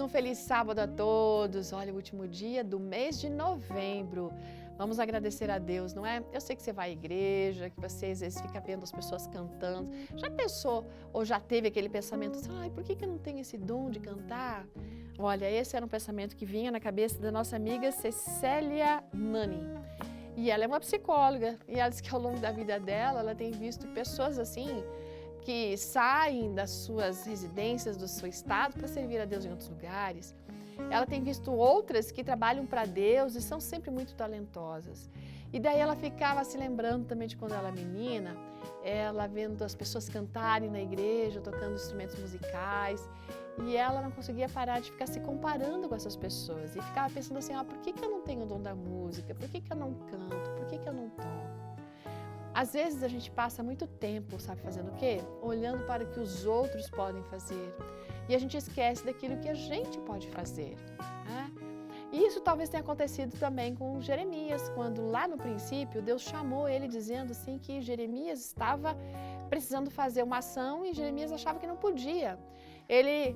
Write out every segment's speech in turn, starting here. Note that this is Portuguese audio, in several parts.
um feliz sábado a todos. Olha, o último dia do mês de novembro. Vamos agradecer a Deus, não é? Eu sei que você vai à igreja, que você às vezes fica vendo as pessoas cantando. Já pensou ou já teve aquele pensamento, ai, por que eu não tenho esse dom de cantar? Olha, esse era um pensamento que vinha na cabeça da nossa amiga Cecília Nani. E ela é uma psicóloga e ela diz que ao longo da vida dela, ela tem visto pessoas assim, que saem das suas residências, do seu estado, para servir a Deus em outros lugares. Ela tem visto outras que trabalham para Deus e são sempre muito talentosas. E daí ela ficava se lembrando também de quando ela era menina, ela vendo as pessoas cantarem na igreja, tocando instrumentos musicais, e ela não conseguia parar de ficar se comparando com essas pessoas. E ficava pensando assim, por que eu não tenho o dom da música? Por que eu não canto? Por que eu não toco? Às vezes a gente passa muito tempo, sabe, fazendo o quê? Olhando para o que os outros podem fazer. E a gente esquece daquilo que a gente pode fazer, né? E isso talvez tenha acontecido também com Jeremias, quando lá no princípio Deus chamou ele dizendo assim que Jeremias estava precisando fazer uma ação e Jeremias achava que não podia. Ele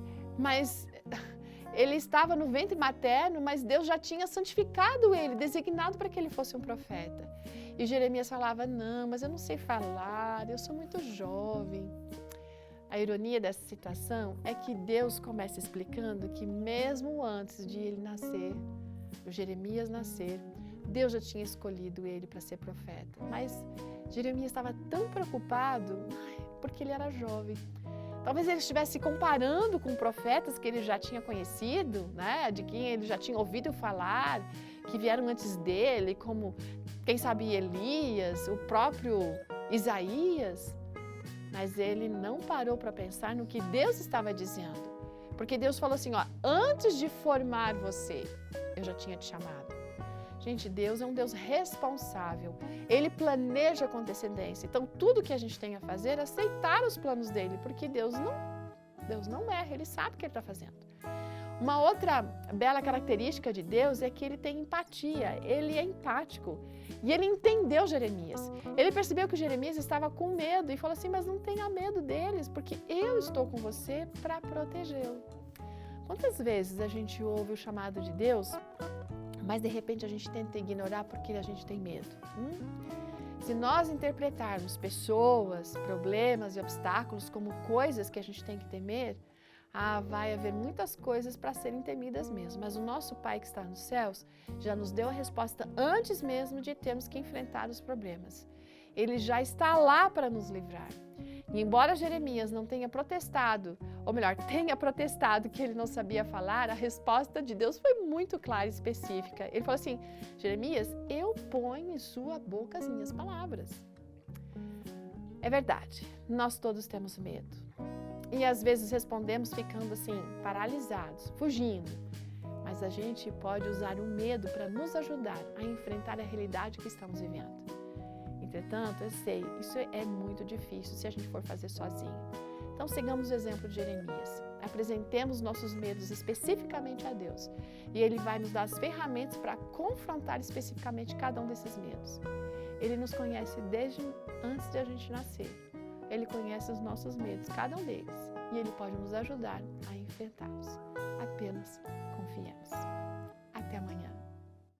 estava no ventre materno, mas Deus já tinha santificado ele, designado para que ele fosse um profeta. E Jeremias falava, não, mas eu não sei falar, eu sou muito jovem. A ironia dessa situação é que Deus começa explicando que mesmo antes de ele nascer, o Jeremias nascer, Deus já tinha escolhido ele para ser profeta. Mas Jeremias estava tão preocupado porque ele era jovem. Talvez ele estivesse se comparando com profetas que ele já tinha conhecido, né? De quem ele já tinha ouvido falar, que vieram antes dele, como, quem sabe, Elias, o próprio Isaías. Mas ele não parou para pensar no que Deus estava dizendo. Porque Deus falou assim, antes de formar você, eu já tinha te chamado. Gente, Deus é um Deus responsável. Ele planeja com antecedência. Então, tudo que a gente tem a fazer é aceitar os planos dele, porque Deus não erra, ele sabe o que ele está fazendo. Uma outra bela característica de Deus é que ele tem empatia, ele é empático. E ele entendeu Jeremias. Ele percebeu que Jeremias estava com medo e falou assim, mas não tenha medo deles, porque eu estou com você para protegê-lo. Quantas vezes a gente ouve o chamado de Deus, mas de repente a gente tenta ignorar porque a gente tem medo? Se nós interpretarmos pessoas, problemas e obstáculos como coisas que a gente tem que temer, vai haver muitas coisas para serem temidas mesmo. Mas o nosso Pai que está nos céus já nos deu a resposta antes mesmo de termos que enfrentar os problemas. Ele já está lá para nos livrar. E embora Jeremias não tenha protestado, ou melhor, tenha protestado que ele não sabia falar, a resposta de Deus foi muito clara e específica. Ele falou assim, Jeremias, eu ponho em sua boca as minhas palavras. É verdade, nós todos temos medo. E às vezes respondemos ficando assim, paralisados, fugindo. Mas a gente pode usar o medo para nos ajudar a enfrentar a realidade que estamos vivendo. Entretanto, eu sei, isso é muito difícil se a gente for fazer sozinho. Então, sigamos o exemplo de Jeremias. Apresentemos nossos medos especificamente a Deus. E Ele vai nos dar as ferramentas para confrontar especificamente cada um desses medos. Ele nos conhece desde antes de a gente nascer. Ele conhece os nossos medos, cada um deles. E Ele pode nos ajudar a enfrentá-los. Apenas confiemos. Até amanhã.